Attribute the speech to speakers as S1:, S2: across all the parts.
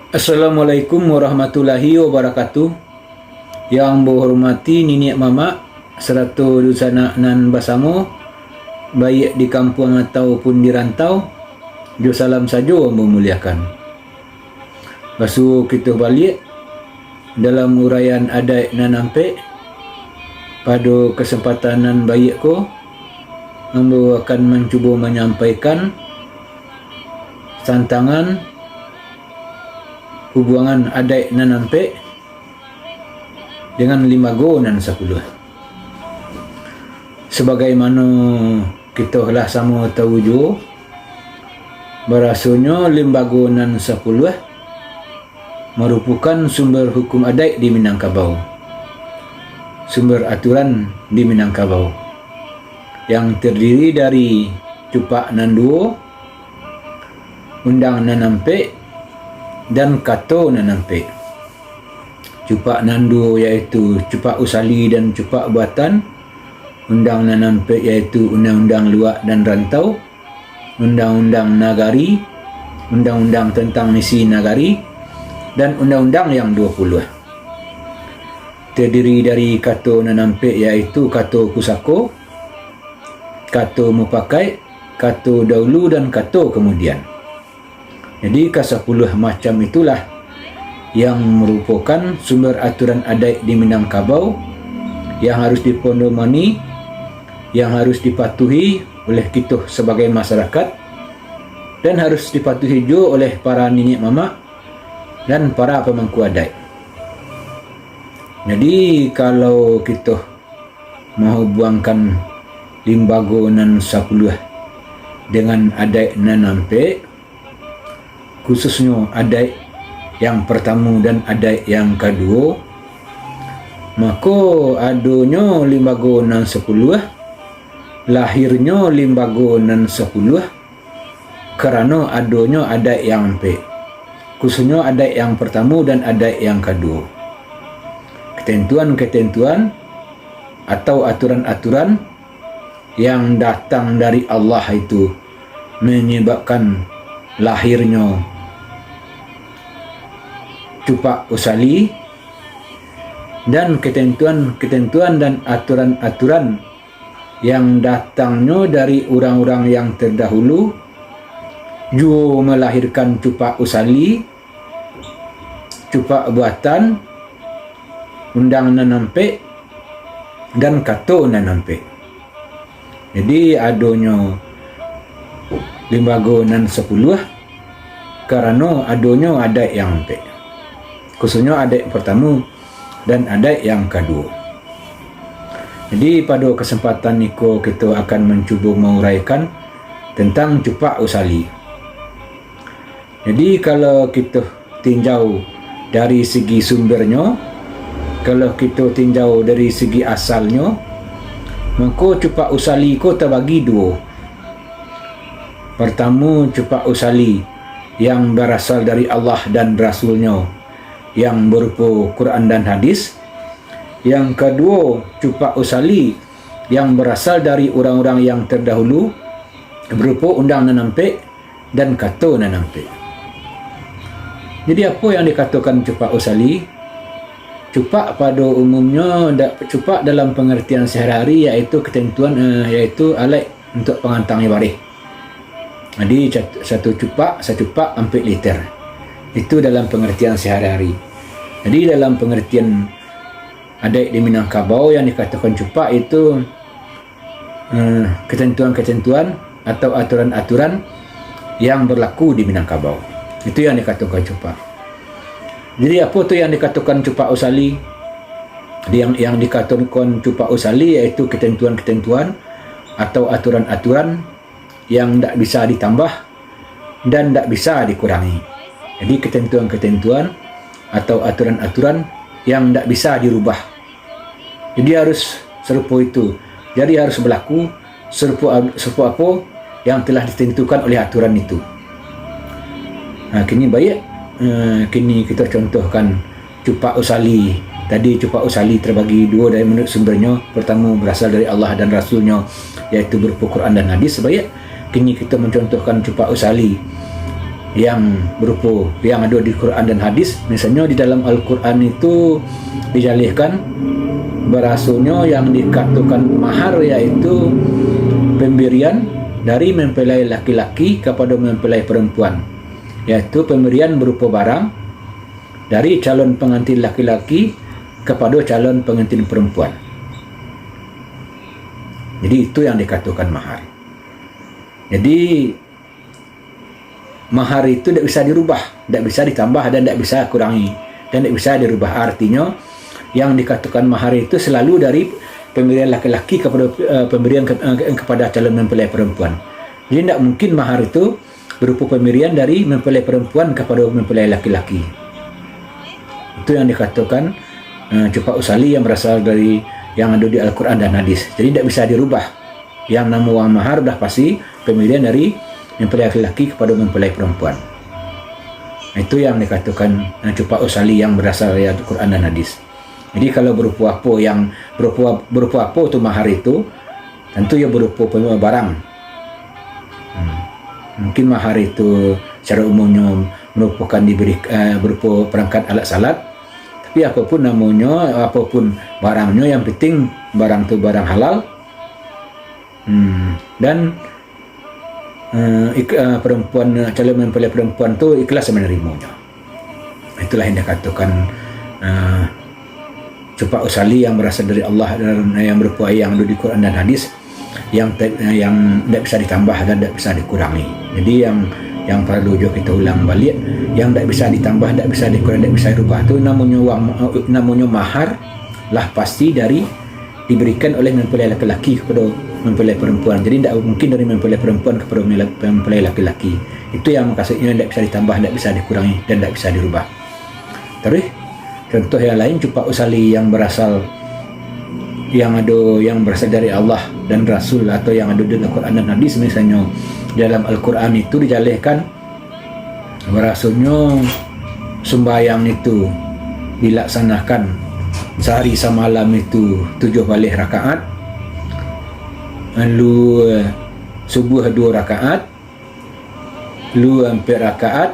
S1: Assalamualaikum warahmatullahi wabarakatuh. Yang berhormati Nenek Mama serta dusana nan basamo, baik di kampung ataupun di rantau, jo salam sajo memuliakan. Basu kita balik dalam uraian adat nan ampe pada kesempatan nan baik ko, ambo akan mencuba menyampaikan tantangan hubungan adat nan ampe dengan limbago nan 10. Sebagaimana kita lah sama tahu jo, berasanya limbago nan 10 merupakan sumber hukum adat di Minangkabau, sumber aturan di Minangkabau, yang terdiri dari cupak nan 2, undang nan ampe, dan kato nan ampe. Cupak nan 2 iaitu cupak usali dan cupak buatan, undang nan ampe iaitu undang-undang luak dan rantau, undang-undang nagari, undang-undang tentang misi nagari, dan undang-undang yang 20. Terdiri dari kato nan ampe iaitu kato kusako, kato mupakai, kato dahulu, dan kato kemudian. Jadi ke-10 macam itulah yang merupakan sumber aturan adat di Minangkabau yang harus dipondomani, yang harus dipatuhi oleh kita sebagai masyarakat, dan harus dipatuhi juga oleh para nenek mama dan para pemangku adat. Jadi kalau kita mau buangkan limbago nan 10 dengan adat nan ampe, khususnya adat yang pertama dan adat yang kedua, maka adanya limbago nan 10, lahirnya limbago nan 10 kerana adanya adat yang ampe, khususnya adat yang pertama dan adat yang kedua. Ketentuan-ketentuan atau aturan-aturan yang datang dari Allah itu menyebabkan lahirnya cupak usali, dan ketentuan-ketentuan dan aturan-aturan yang datangnya dari orang-orang yang terdahulu juga melahirkan cupak usali, cupak buatan, undang nan ampe, dan kato nan ampe. Jadi adanya limbago nan 10 kerana adanya adat yang ampe, khususnya adat pertama dan adat yang kedua. Jadi pada kesempatan niko kita akan mencuba menguraikan tentang cupak usali. Jadi kalau kita tinjau dari segi sumbernya, kalau kita tinjau dari segi asalnya, maka cupak usali ko terbagi 2. Pertama, cupak usali yang berasal dari Allah dan Rasulnya yang berupa Quran dan hadis. Yang kedua, cupak usali yang berasal dari orang-orang yang terdahulu berupa undang nan ampe dan kato nan ampe. Jadi apa yang dikatakan cupak usali? Cupak pada umumnya, cupak dalam pengertian sehari-hari iaitu ketentuan iaitu alat untuk pengantang ibadah. Jadi satu cupak 4 liter. Itu dalam pengertian sehari-hari. Jadi dalam pengertian adat di Minangkabau yang dikatakan cupak itu ketentuan-ketentuan atau aturan-aturan yang berlaku di Minangkabau. Itu yang dikatakan cupak. Jadi apa tu yang dikatakan cupak usali? Yang dikatakan cupak usali iaitu ketentuan-ketentuan atau aturan-aturan yang tak bisa ditambah dan tak bisa dikurangi. Jadi ketentuan-ketentuan atau aturan-aturan yang tak bisa dirubah. Jadi harus serupa itu. Jadi harus berlaku serupa apa yang telah ditentukan oleh aturan itu. Kini baik, kini kita contohkan cupak usali. Tadi cupak usali terbagi 2 dari menurut sumbernya. Pertama berasal dari Allah dan Rasulnya, iaitu berupa Quran dan hadis. Baik, kini kita mencontohkan cupak usali yang berupa yang ada di Quran dan hadis. Misalnya di dalam Al-Quran itu dijalihkan berasulnya yang dikatakan mahar, yaitu pemberian dari mempelai laki-laki kepada mempelai perempuan, yaitu pemberian berupa barang dari calon pengantin laki-laki kepada calon pengantin perempuan. Jadi itu yang dikatakan mahar. Jadi mahar itu tidak bisa dirubah, tidak bisa ditambah dan tidak bisa kurangi dan tidak bisa dirubah. Artinya yang dikatakan mahar itu selalu dari pemberian laki-laki kepada pemberian kepada calon mempelai perempuan. Jadi tidak mungkin mahar itu berupa pemberian dari mempelai perempuan kepada mempelai laki-laki. Itu yang dikatakan cupak usali yang berasal dari yang ada di Al-Quran dan hadis. Jadi tidak bisa dirubah. Yang nama wang mahar dah pasti pemberian dari mempelai laki-laki kepada mempelai perempuan. Itu yang dikatakan cupak usali yang berasal dari Al-Quran dan hadis. Jadi kalau berupa apa yang berupa apa tu mahar itu, tentu ia berupa barang. Mungkin mahar itu secara umumnya merupakan berupa perangkat alat salat. Tapi apapun namanya, apapun barangnya, yang penting barang tu barang halal. Dan perempuan, calon mempelai perempuan tu ikhlas menerimanya. Itulah yang dikatakan cupak usali yang berasal dari Allah dan yang berupa yang ada di Quran dan hadis, yang tidak bisa ditambah dan tidak bisa dikurangi. Jadi yang perlu juga kita ulang balik, yang tidak bisa ditambah, tidak bisa dikurangi, tidak bisa dirubah itu namanya mahar lah, pasti diberikan oleh mempelai laki-laki kepada mempelai perempuan. Jadi tidak mungkin dari mempelai perempuan kepada mempelai laki-laki. Itu yang maksudnya tidak bisa ditambah, tidak bisa dikurangi dan tidak bisa dirubah. Terus contoh yang lain, cupak usali yang berasal dari Allah dan Rasul atau yang ada dalam Al-Quran dan hadis. Misalnya dalam Al-Quran itu dijalihkan berasalnya sembahyang itu dilaksanakan sehari semalam itu 7 balik rakaat, lalu subuh 2 rakaat, lu 4 rakaat,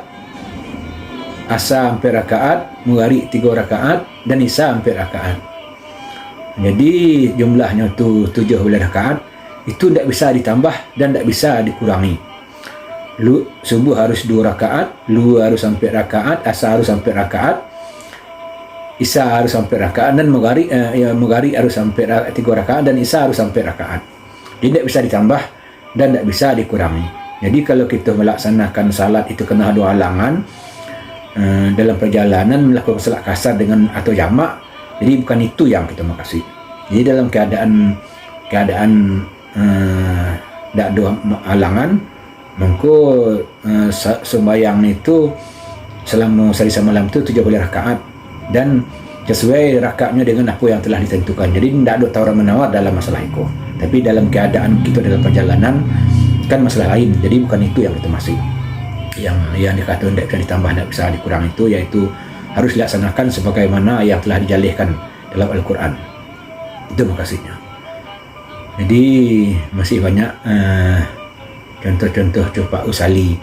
S1: asar 4 rakaat, maghrib 3 rakaat dan isya 4 rakaat. Jadi jumlahnya tu 17 rakaat. Itu tidak bisa ditambah dan tidak bisa dikurangi. Lu subuh harus 2 rakaat, lu harus 4 rakaat, asar harus 4 rakaat, isya harus 4 rakaat, dan maghrib harus 3 rakaat dan isya harus 4 rakaat. Jadi tidak bisa ditambah dan tidak bisa dikurangi. Jadi kalau kita melaksanakan salat itu kena ada halangan dalam perjalanan melakukan salat kasar dengan atau jamak, jadi bukan itu yang kita maksud. Jadi dalam keadaan tidak ada halangan, maka sembahyang itu selama sehari semalam itu 17 rakaat dan sesuai rakaatnya dengan apa yang telah ditentukan. Jadi tidak ada tawar menawar dalam masalah itu. Tapi dalam keadaan kita dalam perjalanan kan masalah lain. Jadi bukan itu yang kita maksud. Yang dikatakan tidak bisa ditambah, tidak bisa dikurang itu, yaitu harus dilaksanakan sebagaimana yang telah dijalihkan dalam Al-Quran. Itu maksudnya. Jadi masih banyak contoh-contoh cupak usali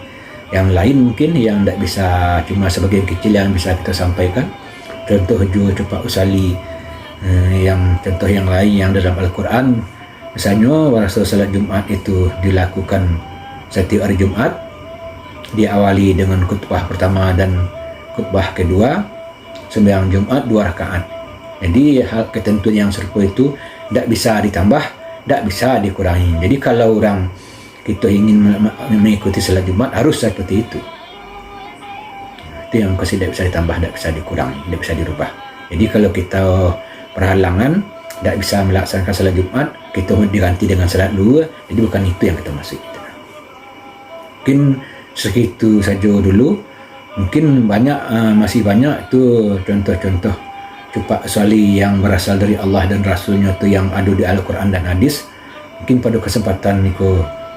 S1: yang lain mungkin yang tidak bisa, cuma sebagian kecil yang bisa kita sampaikan. Contoh juga cupak usali contoh yang lain yang dalam Al-Quran. Misalnya pada salat Jumat itu dilakukan setiap hari Jumat, diawali dengan khutbah pertama dan khutbah kedua, sembahyang Jumat 2 rakaat. Jadi hal ketentuan yang serupa itu tidak bisa ditambah, tidak bisa dikurangi. Jadi kalau orang kita ingin mengikuti salat Jumat harus seperti itu. Itu yang tidak bisa ditambah, tidak bisa dikurangi, tidak bisa dirubah. Jadi kalau kita berhalangan tidak bisa melaksanakan salat Jumat, kita diganti dengan salat luar. Jadi bukan itu yang kita maksud. Mungkin segitu saja dulu. Mungkin masih banyak itu contoh-contoh cupak usali yang berasal dari Allah dan Rasulnya itu yang ada di Al-Quran dan hadis. Mungkin pada kesempatan ini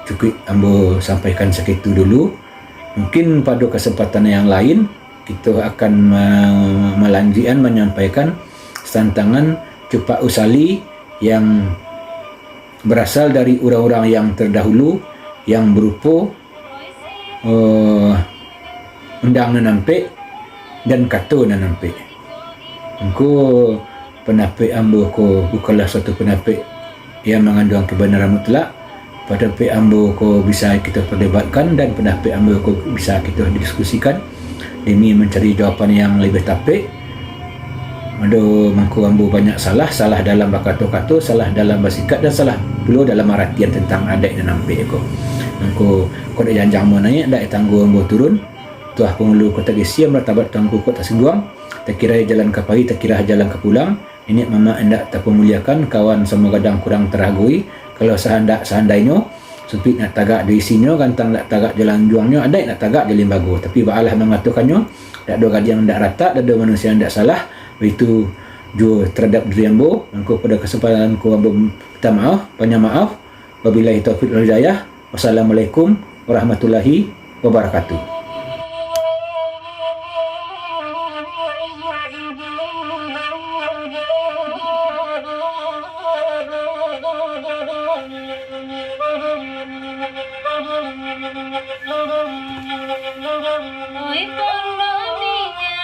S1: cukup ambo sampaikan segitu dulu. Mungkin pada kesempatan yang lain kita akan melanjutkan menyampaikan tantangan cupak usali yang berasal dari orang-orang yang terdahulu yang berupa undang nampik dan kata nampik. Engko penapik ambo ko bukanlah satu penapik yang mengandung kebenaran mutlak. Penapik ambo ko bisa kita perdebatkan dan penapik ambo ko bisa kita diskusikan demi mencari jawapan yang lebih tapik. Aduh, mangku ambo banyak salah dalam berkata-kata, salah dalam bersikap dan salah pula dalam artian tentang adat dan nampik ko. Mangku ko dak janjang mo naik dak tangguh ambo turun. Tuah penghulu kota Gesia mertabat tangguh kota Singguang. Tak kira jalan ke pagi, tak kira jalan ke pulang. Ini mama hendak tak pemuliakan kawan semua kadang kurang teragui. Kalau seandainya supit nak tagak dari sini, gantang nak tagak jalan juangnya, ada nak tagak jalan bagus. Tapi Allah mengatakannya, tak ada gaji yang tak rata, tak ada manusia yang tak salah. Itu jua terhadap diri ambo. Engkau pada kesempatan ku ambo minta maaf, banyak maaf. Wabillahi taufiq wal hidayah. Wassalamualaikum warahmatullahi wabarakatuh.
S2: Oi,